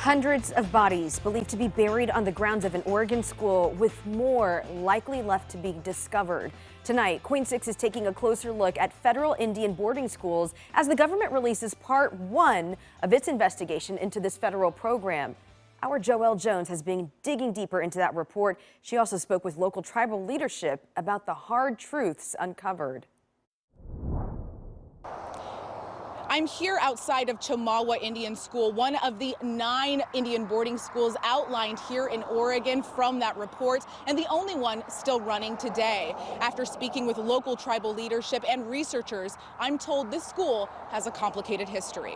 Hundreds of bodies believed to be buried on the grounds of an Oregon school, with more likely left to be discovered. Tonight, Queen 6 is taking a closer look at federal Indian boarding schools as the government releases part 1 of its investigation into this federal program. Our Joelle Jones has been digging deeper into that report. She also spoke with local tribal leadership about the hard truths uncovered. I'm here outside of Chemawa Indian School, one of the 9 Indian boarding schools outlined here in Oregon from that report, and the only one still running today. After speaking with local tribal leadership and researchers, I'm told this school has a complicated history.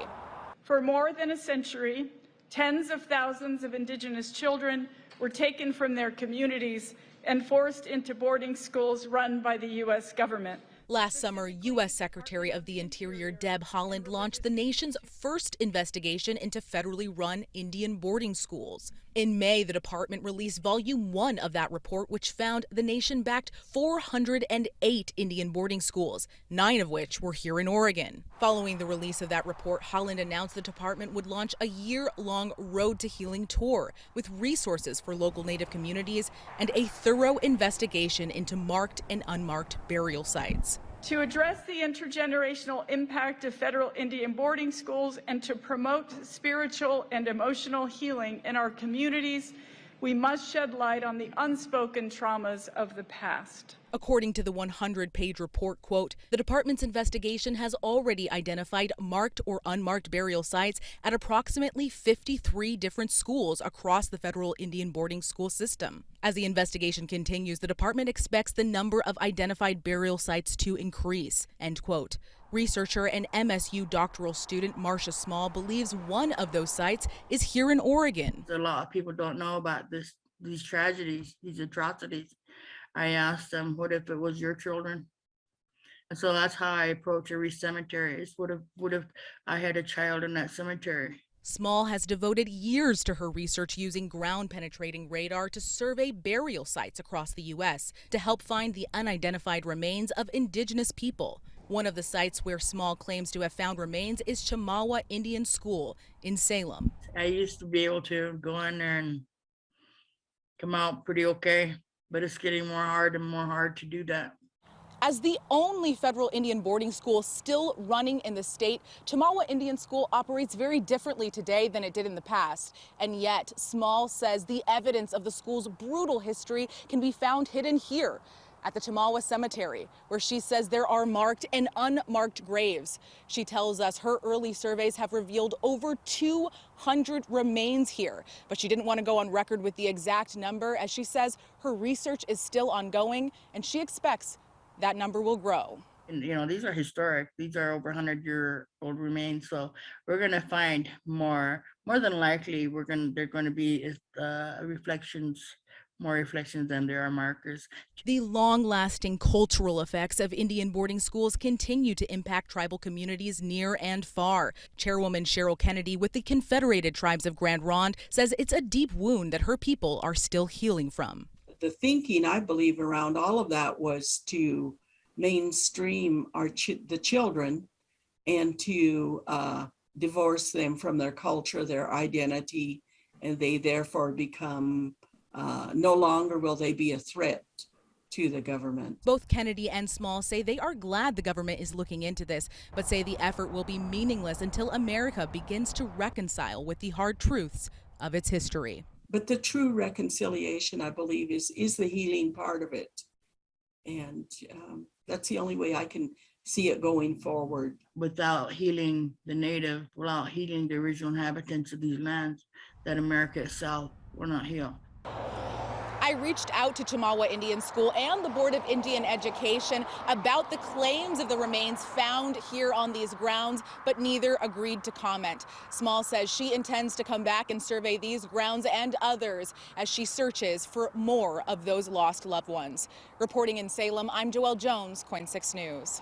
For more than a century, tens of thousands of Indigenous children were taken from their communities and forced into boarding schools run by the U.S. government. Last summer, U.S. Secretary of the Interior Deb Haaland launched the nation's first investigation into federally run Indian boarding schools. In May, the department released Volume 1 of that report, which found the nation backed 408 Indian boarding schools, 9 of which were here in Oregon. Following the release of that report, Haaland announced the department would launch a year-long Road to Healing tour with resources for local Native communities and a thorough investigation into marked and unmarked burial sites. To address the intergenerational impact of federal Indian boarding schools and to promote spiritual and emotional healing in our communities, we must shed light on the unspoken traumas of the past. According to the 100-page report, quote, the department's investigation has already identified marked or unmarked burial sites at approximately 53 different schools across the federal Indian boarding school system. As the investigation continues, the department expects the number of identified burial sites to increase, end quote. Researcher and MSU doctoral student Marcia Small believes one of those sites is here in Oregon. A lot of people don't know about these tragedies, these atrocities. I asked them, what if it was your children? And so that's how I approach every cemetery. Is what if I had a child in that cemetery? Small has devoted years to her research using ground-penetrating radar to survey burial sites across the U.S. to help find the unidentified remains of Indigenous people. One of the sites where Small claims to have found remains is Chemawa Indian School in Salem. I used to be able to go in there and come out pretty okay, but it's getting more hard and more hard to do that. As the only federal Indian boarding school still running in the state, Chemawa Indian School operates very differently today than it did in the past. And yet, Small says the evidence of the school's brutal history can be found hidden here at the Chemawa Cemetery, where she says there are marked and unmarked graves. She tells us her early surveys have revealed over 200 remains here, but she didn't want to go on record with the exact number, as she says her research is still ongoing and she expects that number will grow. And, you know, these are historic. These are over 100-year-old remains. So we're going to find more than likely. They're going to be more reflections than there are markers. The long-lasting cultural effects of Indian boarding schools continue to impact tribal communities near and far. Chairwoman Cheryl Kennedy with the Confederated Tribes of Grand Ronde says it's a deep wound that her people are still healing from. The thinking, I believe, around all of that was to mainstream the children and to divorce them from their culture, their identity, and they therefore become no longer will they be a threat to the government. Both Kennedy and Small say they are glad the government is looking into this, but say the effort will be meaningless until America begins to reconcile with the hard truths of its history. But the true reconciliation, I believe, is the healing part of it. And that's the only way I can see it going forward. Without healing the Native, without healing the original inhabitants of these lands, that America itself will not heal. I reached out to Chemawa Indian School and the Board of Indian Education about the claims of the remains found here on these grounds, but neither agreed to comment. Small says she intends to come back and survey these grounds and others as she searches for more of those lost loved ones. Reporting in Salem, I'm Joelle Jones, KOIN 6 News.